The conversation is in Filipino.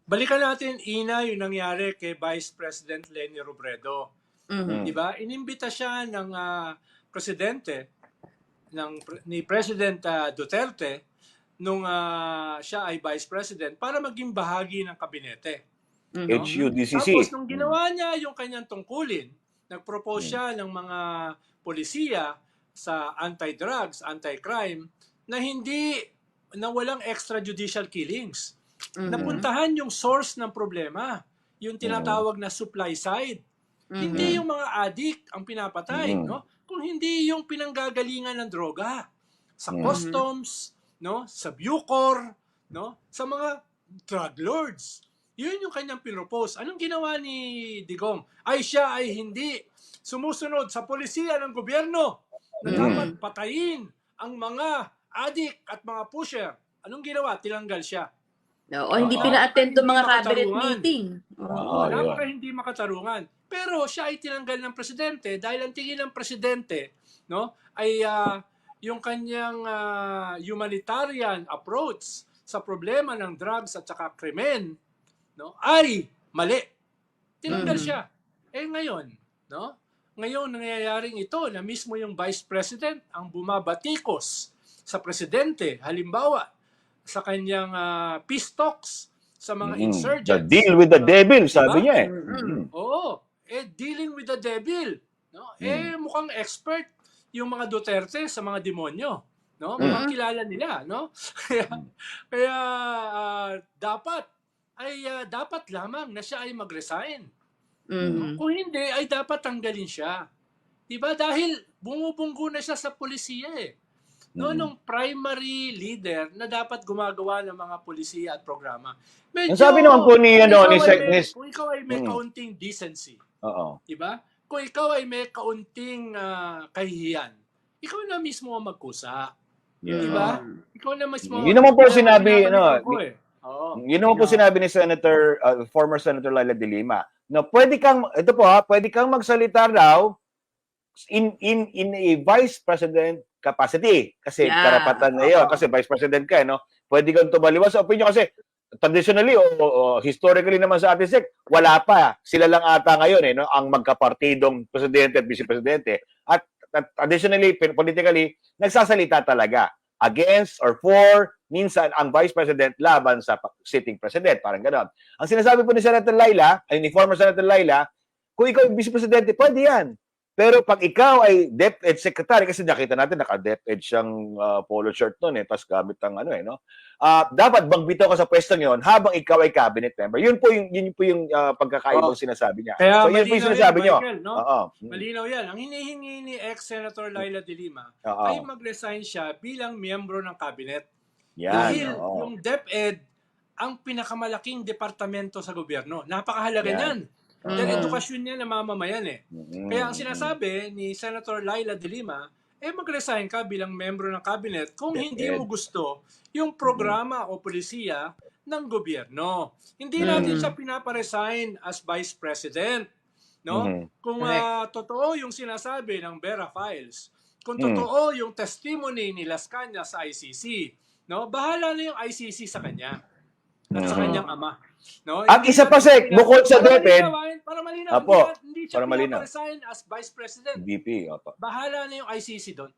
balikan natin, Ina, yung nangyari kay Vice President Leni Robredo. Mhm. Di ba? Inimbita siya ng presidente, ni President Duterte, nung siya ay Vice President, para maging bahagi ng kabinete. No? Tapos, HUDCC. nung ginawa niya yung kanyang tungkulin, nag-propose siya ng mga polisiya sa anti-drugs, anti-crime, na walang extrajudicial killings. Napuntahan yung source ng problema, yung tinatawag na supply side. Hindi yung mga addict ang pinapatay, no? Kung hindi yung pinanggagalingan ng droga sa customs, no? Sa Bucor, no? Sa mga drug lords. Yun yung kanyang pinropose. Anong ginawa ni Digong? Siya ay hindi sumusunod sa polisiya ng gobyerno na dapat patayin ang mga addict at mga pusher. Anong ginawa? Tinanggal siya. O hindi pina-attend to mga cabinet makatarungan. meeting. Napaka hindi makatarungan. Pero siya ay tinanggal ng presidente dahil ang tingin ng presidente, no, ay yung kanyang humanitarian approach sa problema ng drugs at saka krimen, no, ay mali. Tinanggal siya. Ngayon, no? Ngayon nangyayaring ito na mismo yung Vice President ang bumabatikos sa presidente. Halimbawa, sa kanyang peace talks sa mga insurgents. The deal with the devil, sabi niya eh. Oo. Dealing with the devil. No? Mukhang expert yung mga Duterte sa mga demonyo. No? Mukhang kilala nila. No? kaya dapat lamang na siya ay mag-resign. Kung hindi, ay dapat tanggalin siya. Diba? Dahil bumubunggo na siya sa polisiya eh. Nung primary leader na dapat gumagawa ng mga polisiya at programa. Medyo, sabi naman po ni kung ikaw ay may kaunting decency, diba? Kung ikaw ay may kaunting kahihiyan, ikaw na mismo ang magkusa. Diba? Ikaw na mismo. Yun naman po sinabi, yun naman po sinabi ni former Senator Laila de Lima, na pwede kang magsalita raw in a vice president capacity kasi karapatan na yun kasi vice president ka no, pwede kang tumaliwas sa opinion kasi traditionally o historically naman sa ating sec wala pa, sila lang ata ngayon no, ang magkapartidong presidente at vice presidente at additionally politically nagsasalita talaga against or for, minsan ang vice president laban sa sitting president, parang gano'n. Ang sinasabi po ni Senator Laila, ni former Senator Laila, kung ikaw yung vice presidente, pwede yan. Pero pag ikaw ay DepEd secretary, kasi nakita natin naka-DepEd siyang polo shirt noon tapos gamit ang dapat magbitaw ka sa pwesto ngayon habang ikaw ay cabinet member. Yun po yung pagkakaibang sinasabi niya. Kaya so yun po yung sinasabi niyo. No? Malinaw yan. Ang hinihingi ni ex-Senator Laila de Lima ay mag-resign siya bilang miyembro ng cabinet. Dahil yung DepEd ang pinakamalaking departamento sa gobyerno. Napakahalaga niyan. Dahil edukasyon niya na mamamayan eh. Kaya ang sinasabi ni Senator Laila de Lima, mag-resign ka bilang membro ng cabinet kung hindi mo gusto yung programa o polisiya ng gobyerno. Hindi natin siya pinaparesign as vice president. No? Kung totoo yung sinasabi ng Vera Files, kung totoo yung testimony ni Las Cañas sa ICC, no? Bahala na yung ICC sa kanya at sa kanyang ama. No? At isa pa bukod sa DepEd, para malinaw, hindi siya pinaparesign as vice president. VP, Bahala na yung ICC doon.